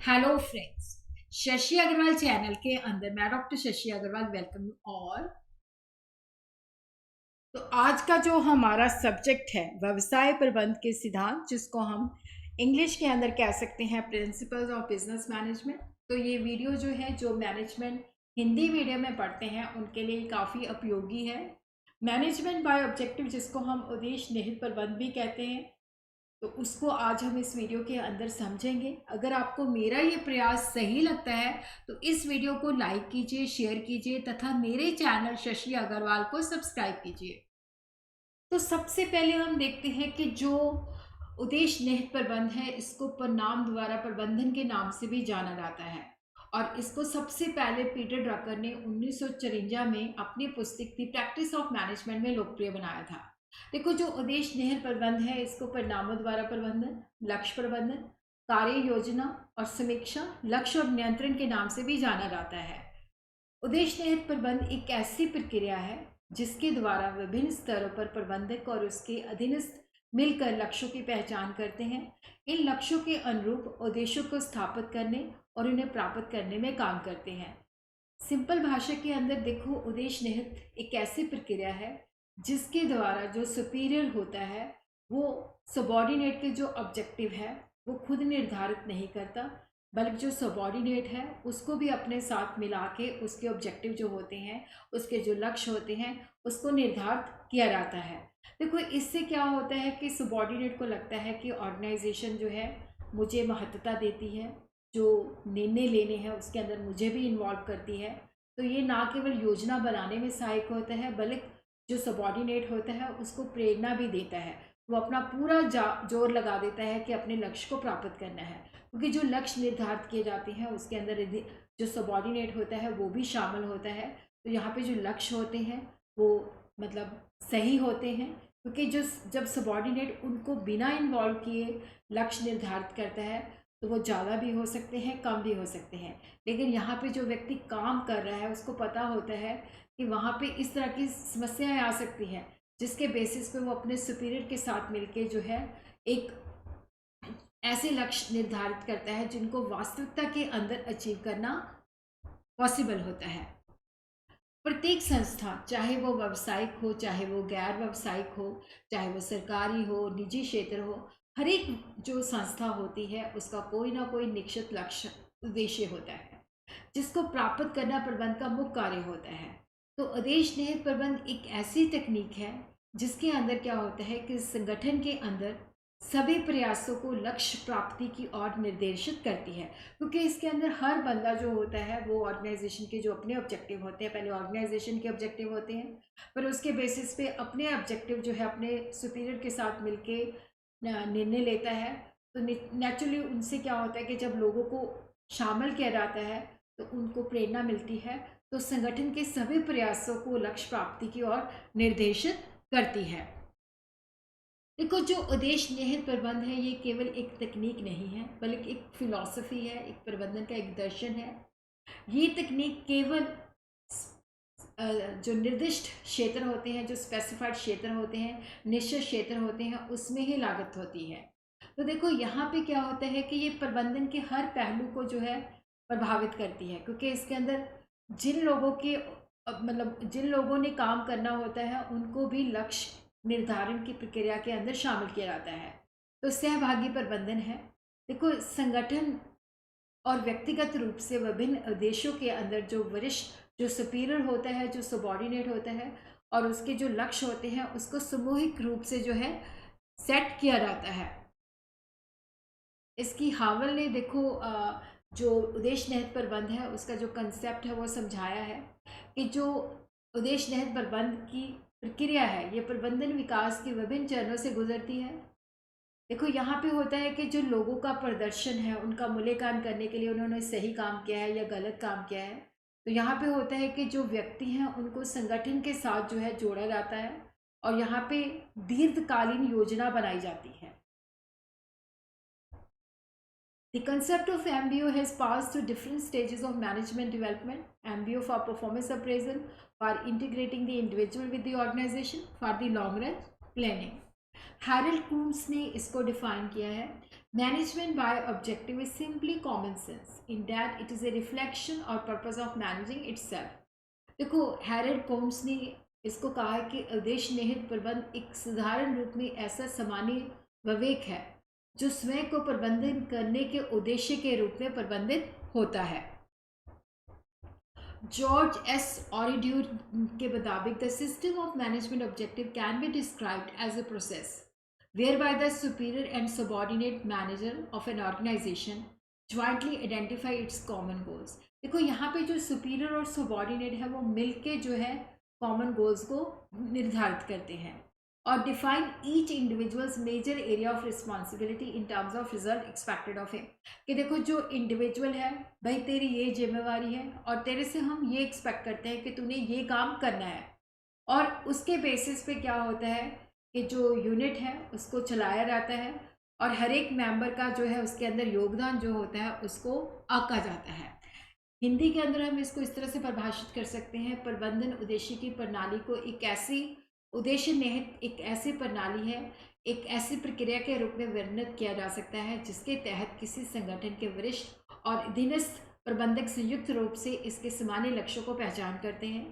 Hello friends, Shashi Agarwal channel के अंदर मैं doctor Shashi Agarwal welcome you all. तो आज का जो हमारा सब्जेक्ट है व्यवसाय प्रबंध के सिद्धांत, जिसको हम इंग्लिश के अंदर कह सकते हैं प्रिंसिपल्स ऑफ बिजनेस मैनेजमेंट। तो ये वीडियो जो है, जो मैनेजमेंट हिंदी मीडियम में पढ़ते हैं उनके लिए काफ़ी उपयोगी है। मैनेजमेंट बाय ऑब्जेक्टिव, जिसको हम उद्देश्य निहित प्रबंध भी कहते हैं, तो उसको आज हम इस वीडियो के अंदर समझेंगे। अगर आपको मेरा ये प्रयास सही लगता है तो इस वीडियो को लाइक कीजिए, शेयर कीजिए तथा मेरे चैनल शशि अग्रवाल को सब्सक्राइब कीजिए। तो सबसे पहले हम देखते हैं कि जो उद्देश्य निहित प्रबंध है, इसको परिणाम द्वारा प्रबंधन के नाम से भी जाना जाता है। और इसको सबसे पहले पीटर ड्रकर ने 1954 में अपनी पुस्तक दी प्रैक्टिस ऑफ मैनेजमेंट में लोकप्रिय बनाया था। देखो, जो उद्देश्य निहित प्रबंध है, इसको परिणामों द्वारा प्रबंधन, लक्ष्य प्रबंधन, कार्य योजना और समीक्षा, लक्ष्य और नियंत्रण के नाम से भी जाना जाता है। उद्देश्य निहित प्रबंध एक ऐसी प्रक्रिया है जिसके द्वारा विभिन्न स्तरों पर प्रबंधक और उसके अधीनस्थ मिलकर लक्ष्यों की पहचान करते हैं। इन लक्ष्यों के अनुरूप उद्देश्यों को स्थापित करने और उन्हें प्राप्त करने में काम करते हैं। सिंपल भाषा के अंदर देखो, उद्देश्य निहित एक ऐसी प्रक्रिया है जिसके द्वारा जो सुपीरियर होता है वो सबॉर्डिनेट के जो ऑब्जेक्टिव है वो खुद निर्धारित नहीं करता, बल्कि जो सबॉर्डिनेट है उसको भी अपने साथ मिला के उसके ऑब्जेक्टिव जो होते हैं, उसके जो लक्ष्य होते हैं, उसको निर्धारित किया जाता है। देखो, इससे क्या होता है कि सबॉर्डिनेट को लगता है कि ऑर्गेनाइजेशन जो है मुझे महत्वता देती है, जो निर्णय लेने हैं उसके अंदर मुझे भी इन्वॉल्व करती है। तो ये ना केवल योजना बनाने में सहायक होता है, बल्कि जो सबॉर्डिनेट होता है उसको प्रेरणा भी देता है। वो अपना पूरा जोर लगा देता है कि अपने लक्ष्य को प्राप्त करना है, क्योंकि जो लक्ष्य निर्धारित किए जाते हैं उसके अंदर जो सबॉर्डिनेट होता है वो भी शामिल होता है। तो यहाँ पे जो लक्ष्य होते हैं वो मतलब सही होते हैं, क्योंकि जो जब सबॉर्डिनेट उनको बिना इन्वॉल्व किए लक्ष्य निर्धारित करता है तो वो ज़्यादा भी हो सकते हैं, कम भी हो सकते हैं। लेकिन यहाँ पे जो व्यक्ति काम कर रहा है उसको पता होता है कि वहाँ पे इस तरह की समस्याएं आ सकती हैं, जिसके बेसिस पे वो अपने सुपीरियर के साथ मिलके जो है एक ऐसे लक्ष्य निर्धारित करता है जिनको वास्तविकता के अंदर अचीव करना पॉसिबल होता है। प्रत्येक संस्था, चाहे वो व्यावसायिक हो, चाहे वो गैर व्यावसायिक हो, चाहे वो सरकारी हो, निजी क्षेत्र हो, हर एक जो संस्था होती है उसका कोई ना कोई निश्चित लक्ष्य उद्देश्य होता है, जिसको प्राप्त करना प्रबंध का मुख्य कार्य होता है। तो उद्देश्य निहित प्रबंध एक ऐसी तकनीक है जिसके अंदर क्या होता है कि संगठन के अंदर सभी प्रयासों को लक्ष्य प्राप्ति की ओर निर्देशित करती है। क्योंकि इसके अंदर हर बंदा जो होता है वो ऑर्गेनाइजेशन के जो अपने ऑब्जेक्टिव होते हैं, पहले ऑर्गेनाइजेशन के ऑब्जेक्टिव होते हैं, पर उसके बेसिस पे अपने ऑब्जेक्टिव जो है अपने सुपीरियर के साथ मिलके निर्णय लेता है। तो नेचुरली उनसे क्या होता है कि जब लोगों को शामिल किया जाता है तो उनको प्रेरणा मिलती है, तो संगठन के सभी प्रयासों को लक्ष्य प्राप्ति की ओर निर्देशित करती है। देखो, जो उद्देश्य निहित प्रबंध है ये केवल एक तकनीक नहीं है, बल्कि एक फिलॉसफी है, एक प्रबंधन का एक दर्शन है। ये तकनीक केवल जो निर्दिष्ट क्षेत्र होते हैं, जो स्पेसिफाइड क्षेत्र होते हैं, निश्चित क्षेत्र होते हैं, उसमें ही लागत होती है। तो देखो, यहाँ पे क्या होता है कि ये प्रबंधन के हर पहलू को जो है प्रभावित करती है, क्योंकि इसके अंदर जिन लोगों के मतलब जिन लोगों ने काम करना होता है उनको भी लक्ष्य निर्धारण की प्रक्रिया के अंदर शामिल किया जाता है। तो सहभागी प्रबंधन है। देखो, संगठन और व्यक्तिगत रूप से विभिन्न उद्देश्यों के अंदर जो वरिष्ठ, जो सुपीरियर होता है, जो सबॉर्डिनेट होता है और उसके जो लक्ष्य होते हैं उसको सामूहिक रूप से जो है सेट किया जाता है। इसकी हावल ने देखो जो उद्देश्य निहित प्रबंध है उसका जो कंसेप्ट है वो समझाया है कि जो उद्देश्य निहित प्रबंध की प्रक्रिया है ये प्रबंधन विकास के विभिन्न चरणों से गुजरती है। देखो, यहाँ पे होता है कि जो लोगों का प्रदर्शन है उनका मूल्यांकन करने के लिए उन्होंने सही काम किया है या गलत काम किया है। तो यहाँ पे होता है कि जो व्यक्ति हैं उनको संगठन के साथ जो है जोड़ा जाता है और यहाँ पे दीर्घकालीन योजना बनाई जाती है। The concept of MBO has passed through different stages of management development. MBO for performance appraisal, for integrating the individual with the organization, for the long run planning. Harold Koontz ने इसको डिफाइन किया है, management by objective is simply common sense in that it is a reflection और purpose of managing itself. देखो, Harold Koontz ने इसको कहा है कि उद्देश्य निहित प्रबंध एक साधारण रूप में ऐसा सामान्य विवेक है जो स्वयं को प्रबंधन करने के उद्देश्य के रूप में प्रबंधित होता है। जॉर्ज एस ऑरिड्यूर के मुताबिक the system of management objective can be described as a process whereby the superior and subordinate manager of an organization jointly identify its common goals। देखो, यहाँ पे जो सुपीरियर और सबॉर्डिनेट है वो मिलके जो है कॉमन गोल्स को निर्धारित करते हैं और define each individual's major area of responsibility in terms of result expected of him. कि देखो, जो इंडिविजुअल है भाई, तेरी ये जिम्मेवारी है और तेरे से हम ये एक्सपेक्ट करते हैं कि तूने ये काम करना है, और उसके बेसिस पे क्या होता है कि जो यूनिट है उसको चलाया जाता है और हर एक मेंबर का जो है उसके अंदर योगदान जो होता है उसको आंका जाता है। हिंदी के अंदर हम इसको इस तरह से परिभाषित कर सकते हैं, प्रबंधन उद्देश्य की प्रणाली को एक ऐसी उद्देश्य निहित एक ऐसी प्रणाली है, एक ऐसी प्रक्रिया के रूप में वर्णित किया जा सकता है जिसके तहत किसी संगठन के वरिष्ठ और अधीनस्थ प्रबंधक संयुक्त रूप से इसके सामान्य लक्ष्यों को पहचान करते हैं।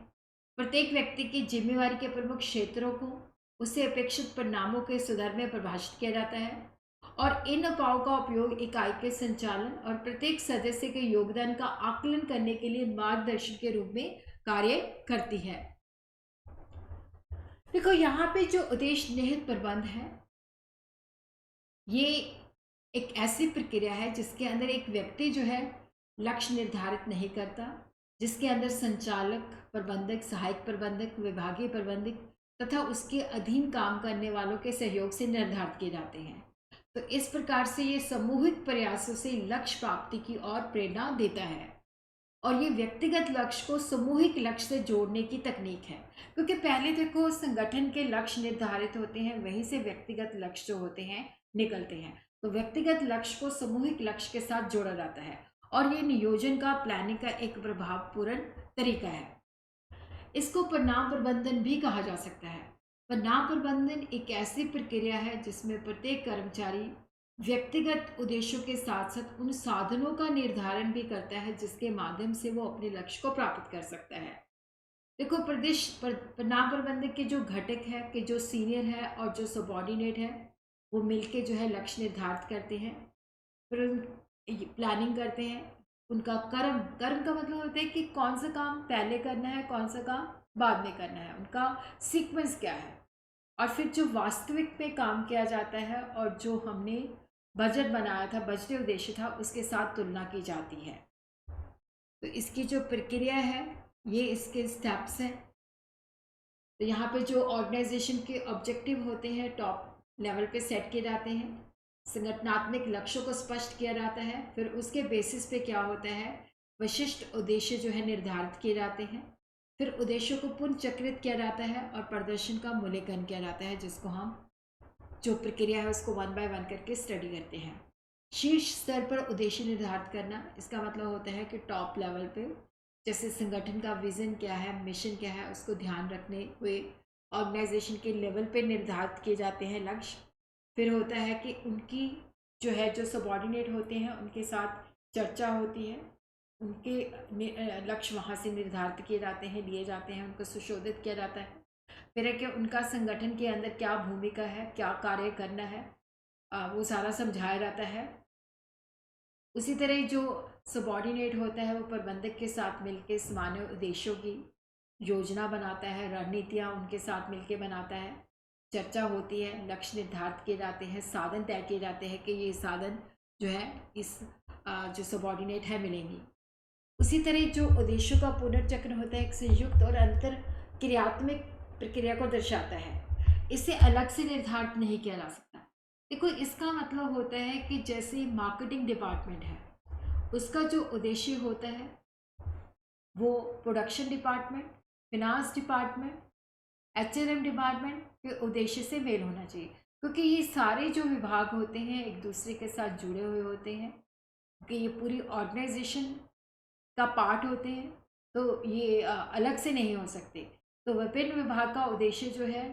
प्रत्येक व्यक्ति की जिम्मेवारी के प्रमुख क्षेत्रों को उससे अपेक्षित परिणामों के सुधार में परिभाषित किया जाता है और इन उपायों का उपयोग इकाई के संचालन और प्रत्येक सदस्य के योगदान का आकलन करने के लिए मार्गदर्शन के रूप में कार्य करती है। देखो, यहाँ पे जो उद्देश्य निहित प्रबंध है ये एक ऐसी प्रक्रिया है जिसके अंदर एक व्यक्ति जो है लक्ष्य निर्धारित नहीं करता, जिसके अंदर संचालक, प्रबंधक, सहायक प्रबंधक, विभागीय प्रबंधक तथा उसके अधीन काम करने वालों के सहयोग से निर्धारित किए जाते हैं। तो इस प्रकार से ये सामूहिक प्रयासों से लक्ष्य प्राप्ति की ओर प्रेरणा देता है और ये व्यक्तिगत लक्ष्य को सामूहिक लक्ष्य से जोड़ने की तकनीक है। क्योंकि पहले देखो, संगठन के लक्ष्य निर्धारित होते हैं, वहीं से व्यक्तिगत लक्ष्य जो होते हैं निकलते हैं। तो व्यक्तिगत लक्ष्य को सामूहिक लक्ष्य के साथ जोड़ा जाता है और ये नियोजन का, प्लानिंग का एक प्रभावपूर्ण तरीका है। इसको परिणाम प्रबंधन भी कहा जा सकता है। परिणाम प्रबंधन एक ऐसी प्रक्रिया है जिसमें प्रत्येक कर्मचारी व्यक्तिगत उद्देश्यों के साथ साथ उन साधनों का निर्धारण भी करता है जिसके माध्यम से वो अपने लक्ष्य को प्राप्त कर सकता है। देखो, परिणाम प्रबंधन के जो घटक है कि जो सीनियर है और जो सबॉर्डिनेट है वो मिलके जो है लक्ष्य निर्धारित करते हैं, फिर प्लानिंग करते हैं। उनका कर्म कर्म का मतलब होता है कि कौन सा काम पहले करना है, कौन सा काम बाद में करना है, उनका सीक्वेंस क्या है, और फिर जो वास्तविक में काम किया जाता है और जो हमने बजट बनाया था, बजटीय उद्देश्य था, उसके साथ तुलना की जाती है। तो इसकी जो प्रक्रिया है ये इसके स्टेप्स हैं। तो यहाँ पे जो ऑर्गेनाइजेशन के ऑब्जेक्टिव होते हैं टॉप लेवल पे सेट किए जाते हैं, संगठनात्मक लक्ष्यों को स्पष्ट किया जाता है, फिर उसके बेसिस पे क्या होता है, विशिष्ट उद्देश्य जो है निर्धारित किए जाते हैं, फिर उद्देश्यों को पुनर्चक्रित किया जाता है और प्रदर्शन का मूल्यांकन किया जाता है, जिसको हम जो प्रक्रिया है उसको वन बाय वन करके स्टडी करते हैं। शीर्ष स्तर पर उद्देश्य निर्धारित करना, इसका मतलब होता है कि टॉप लेवल पे जैसे संगठन का विजन क्या है, मिशन क्या है, उसको ध्यान रखने हुए ऑर्गेनाइजेशन के लेवल पे निर्धारित किए जाते हैं लक्ष्य। फिर होता है कि उनकी जो है जो सबॉर्डिनेट होते हैं उनके साथ चर्चा होती है, उनके लक्ष्य वहाँ से निर्धारित किए जाते हैं, लिए जाते हैं, उनको सुशोधित किया जाता है। फिर है कि उनका संगठन के अंदर क्या भूमिका है, क्या कार्य करना है, वो सारा समझाया जाता है। उसी तरह जो सबॉर्डिनेट होता है वो प्रबंधक के साथ मिलकर सामान्य उद्देश्यों की योजना बनाता है, रणनीतियाँ उनके साथ मिलकर बनाता है, चर्चा होती है, लक्ष्य निर्धारित किए जाते हैं, साधन तय किए जाते हैं कि ये साधन जो है इस जो सबॉर्डिनेट है मिलेंगी। उसी तरह जो उद्देश्यों का पुनर्चक्र होता है एक संयुक्त और अंतर क्रियात्मक प्रक्रिया को दर्शाता है, इसे अलग से निर्धारित नहीं किया जा सकता। देखो, इसका मतलब होता है कि जैसे मार्केटिंग डिपार्टमेंट है उसका जो उद्देश्य होता है वो production department, finance department, HRM department के उद्देश्य से मेल होना चाहिए, क्योंकि ये सारे जो विभाग होते हैं एक दूसरे के साथ जुड़े हुए होते हैं, क्योंकि ये पूरी ऑर्गेनाइजेशन का पार्ट होते हैं, तो ये अलग से नहीं हो सकते। तो विभिन्न विभाग का उद्देश्य जो है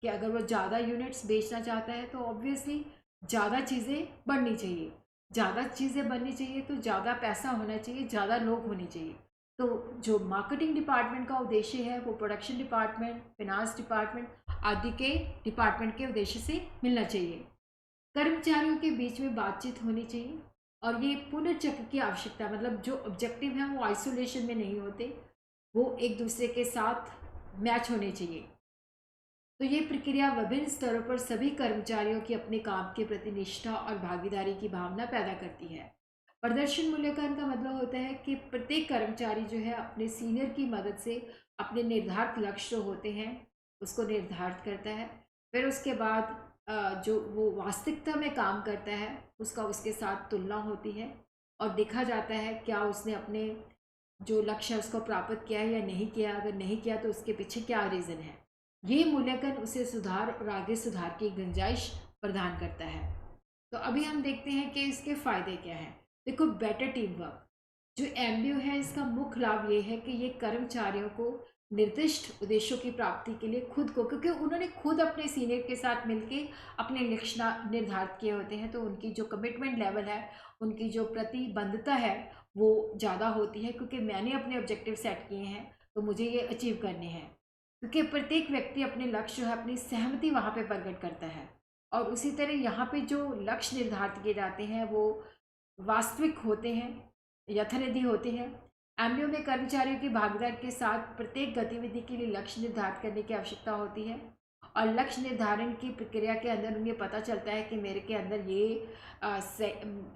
कि अगर वो ज़्यादा यूनिट्स बेचना चाहता है तो ऑब्वियसली ज़्यादा चीज़ें बढ़नी चाहिए, ज़्यादा चीज़ें बननी चाहिए तो ज़्यादा पैसा होना चाहिए, ज़्यादा लोग होने चाहिए। तो जो मार्केटिंग डिपार्टमेंट का उद्देश्य है वो प्रोडक्शन डिपार्टमेंट, फिनांस डिपार्टमेंट आदि के डिपार्टमेंट के उद्देश्य से मिलना चाहिए। कर्मचारियों के बीच में बातचीत होनी चाहिए और ये पुनर्चक्र की आवश्यकता, मतलब जो ऑब्जेक्टिव है वो आइसोलेशन में नहीं होते, वो एक दूसरे के साथ मैच होने चाहिए। तो ये प्रक्रिया विभिन्न स्तरों पर सभी कर्मचारियों की अपने काम के प्रति निष्ठा और भागीदारी की भावना पैदा करती है। प्रदर्शन मूल्यांकन का मतलब होता है कि प्रत्येक कर्मचारी जो है अपने सीनियर की मदद से अपने निर्धारित लक्ष्य जो होते हैं उसको निर्धारित करता है। फिर उसके बाद जो वो वास्तविकता में काम करता है उसका उसके साथ तुलना होती है और देखा जाता है क्या उसने अपने जो लक्ष्य है उसको प्राप्त किया है या नहीं किया। अगर नहीं किया तो उसके पीछे क्या रीज़न है। ये मूल्यांकन उसे सुधार और आगे सुधार की गुंजाइश प्रदान करता है। तो अभी हम देखते हैं कि इसके फायदे क्या हैं। देखो, बेटर टीम वर्क, जो एमबीओ है इसका मुख्य लाभ ये है कि ये कर्मचारियों को निर्दिष्ट उद्देश्यों की प्राप्ति के लिए खुद को, क्योंकि उन्होंने खुद अपने सीनियर के साथ मिलके अपने लक्ष्य निर्धारित किए होते हैं, तो उनकी जो कमिटमेंट लेवल है, उनकी जो प्रतिबद्धता है वो ज़्यादा होती है, क्योंकि मैंने अपने ऑब्जेक्टिव सेट किए हैं तो मुझे ये अचीव करने हैं। क्योंकि प्रत्येक व्यक्ति अपने लक्ष्य जो है अपनी सहमति वहाँ पे प्रकट करता है और उसी तरह यहाँ पे जो लक्ष्य निर्धारित किए जाते हैं वो वास्तविक होते हैं, यथानिधि होते हैं। एमबीओ में कर्मचारियों की भागीदारी के साथ प्रत्येक गतिविधि के लिए लक्ष्य निर्धारित करने की आवश्यकता होती है और लक्ष्य निर्धारण की प्रक्रिया के अंदर उन्हें पता चलता है कि मेरे के अंदर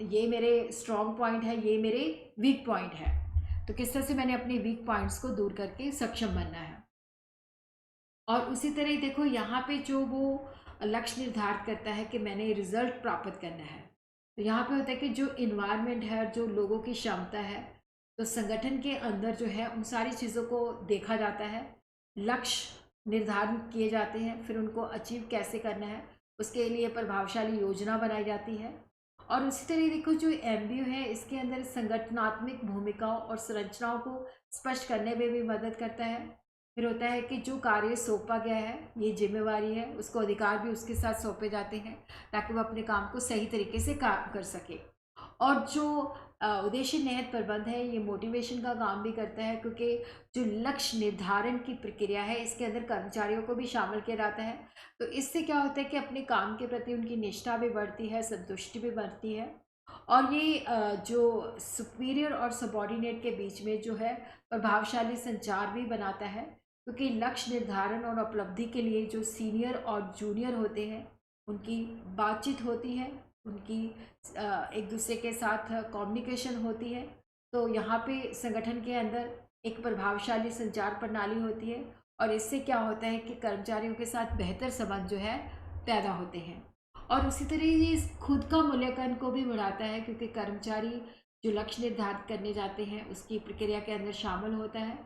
ये मेरे स्ट्रॉन्ग पॉइंट है, ये मेरे वीक पॉइंट है, तो किस तरह से मैंने अपने वीक पॉइंट्स को दूर करके सक्षम बनना है। और उसी तरह ही देखो, यहाँ पे जो वो लक्ष्य निर्धारित करता है कि मैंने रिजल्ट प्राप्त करना है, तो यहाँ पे होता है कि जो इन्वायरमेंट है, जो लोगों की क्षमता है, तो संगठन के अंदर जो है उन सारी चीज़ों को देखा जाता है, लक्ष्य निर्धारित किए जाते हैं, फिर उनको अचीव कैसे करना है उसके लिए प्रभावशाली योजना बनाई जाती है। और उसी तरह देखो, जो एमबीओ है इसके अंदर संगठनात्मक भूमिकाओं और संरचनाओं को स्पष्ट करने में भी मदद करता है। फिर होता है कि जो कार्य सौंपा गया है, ये जिम्मेवारी है, उसको अधिकार भी उसके साथ सौंपे जाते हैं ताकि वो अपने काम को सही तरीके से काम कर सके। और जो उद्देश्य निहित प्रबंध है ये मोटिवेशन का काम भी करता है, क्योंकि जो लक्ष्य निर्धारण की प्रक्रिया है इसके अंदर कर्मचारियों को भी शामिल किया जाता है। तो इससे क्या होता है कि अपने काम के प्रति उनकी निष्ठा भी बढ़ती है, संतुष्टि भी बढ़ती है और ये जो सुपीरियर और सबॉर्डिनेट के बीच में जो है प्रभावशाली संचार भी बनाता है, क्योंकि लक्ष्य निर्धारण और उपलब्धि के लिए जो सीनियर और जूनियर होते हैं उनकी बातचीत होती है, उनकी एक दूसरे के साथ कम्युनिकेशन होती है। तो यहाँ पे संगठन के अंदर एक प्रभावशाली संचार प्रणाली होती है और इससे क्या होता है कि कर्मचारियों के साथ बेहतर संबंध जो है पैदा होते हैं। और उसी तरह ये इस खुद का मूल्यांकन को भी बढ़ाता है, क्योंकि कर्मचारी जो लक्ष्य निर्धारित करने जाते हैं उसकी प्रक्रिया के अंदर शामिल होता है,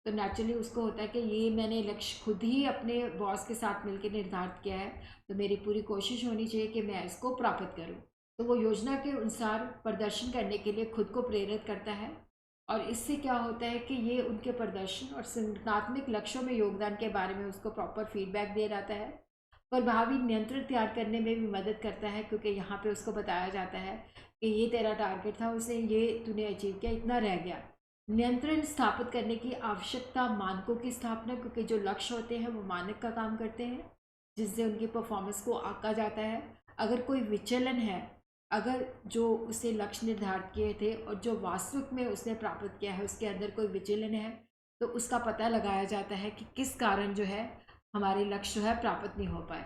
तो नेचुरली उसको होता है कि ये मैंने लक्ष्य खुद ही अपने बॉस के साथ मिलकर निर्धारित किया है, तो मेरी पूरी कोशिश होनी चाहिए कि मैं इसको प्राप्त करूं। तो वो योजना के अनुसार प्रदर्शन करने के लिए खुद को प्रेरित करता है और इससे क्या होता है कि ये उनके प्रदर्शन और संगठनात्मक लक्ष्यों में योगदान के बारे में उसको प्रॉपर फीडबैक दे जाता है। प्रभावी नियंत्रण तैयार करने में भी मदद करता है, क्योंकि यहाँ पे उसको बताया जाता है कि ये तेरा टारगेट था, उसे ये तूने अचीव किया, इतना रह गया। नियंत्रण स्थापित करने की आवश्यकता, मानकों की स्थापना, क्योंकि जो लक्ष्य होते हैं वो मानक का काम करते हैं जिससे उनकी परफॉर्मेंस को आंका जाता है। अगर कोई विचलन है, अगर जो उसे लक्ष्य निर्धारित किए थे और जो वास्तविक में उसने प्राप्त किया है उसके अंदर कोई विचलन है, तो उसका पता लगाया जाता है कि किस कारण जो है हमारे लक्ष्य जो है प्राप्त नहीं हो पाए।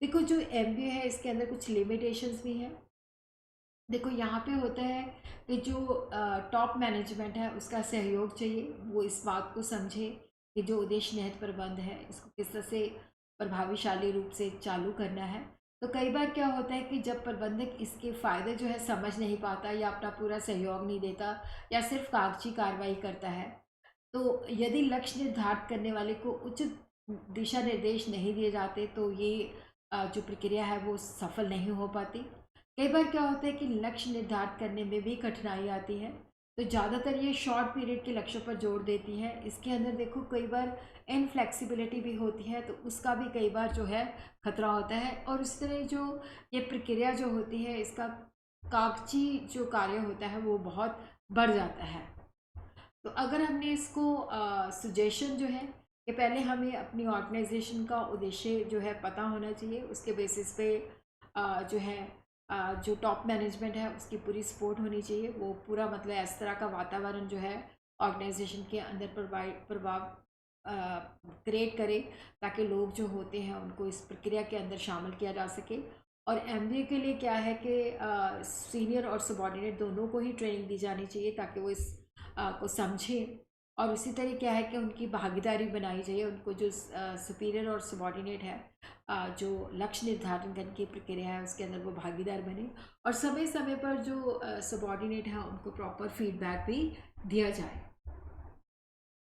देखो, जो एमबीए है इसके अंदर कुछ लिमिटेशंस भी हैं। देखो, यहाँ पे होता है कि जो टॉप मैनेजमेंट है उसका सहयोग चाहिए, वो इस बात को समझे कि जो उद्देश्य निहित प्रबंध है इसको किस तरह से प्रभावशाली रूप से चालू करना है। तो कई बार क्या होता है कि जब प्रबंधक इसके फ़ायदे जो है समझ नहीं पाता या अपना पूरा सहयोग नहीं देता या सिर्फ कागजी कार्रवाई करता है, तो यदि लक्ष्य निर्धारित करने वाले को उचित दिशा निर्देश नहीं दिए जाते तो ये जो प्रक्रिया है वो सफल नहीं हो पाती। कई बार क्या होता है कि लक्ष्य निर्धारित करने में भी कठिनाई आती है, तो ज़्यादातर ये शॉर्ट पीरियड के लक्ष्यों पर जोर देती है। इसके अंदर देखो कई बार इनफ्लेक्सिबिलिटी भी होती है, तो उसका भी कई बार जो है खतरा होता है। और उस तरह जो ये प्रक्रिया जो होती है, इसका कागजी जो कार्य होता है वो बहुत बढ़ जाता है। तो अगर हमने इसको सजेशन जो है कि पहले हमें अपनी ऑर्गेनाइजेशन का उद्देश्य जो है पता होना चाहिए, उसके बेसिस पे जो है जो टॉप मैनेजमेंट है उसकी पूरी सपोर्ट होनी चाहिए। वो पूरा मतलब इस तरह का वातावरण जो है ऑर्गेनाइजेशन के अंदर प्रभाव क्रिएट करे, ताकि लोग जो होते हैं उनको इस प्रक्रिया के अंदर शामिल किया जा सके। और एमबीए के लिए क्या है कि सीनियर और सबॉर्डिनेट दोनों को ही ट्रेनिंग दी जानी चाहिए, ताकि वो इस को समझें। और उसी तरह क्या है कि उनकी भागीदारी बनाई जाए, उनको जो सुपीरियर और सबॉर्डिनेट है जो लक्ष्य निर्धारण करने की प्रक्रिया है उसके अंदर वो भागीदार बने। और समय समय पर जो सबॉर्डिनेट है उनको प्रॉपर फीडबैक भी दिया जाए।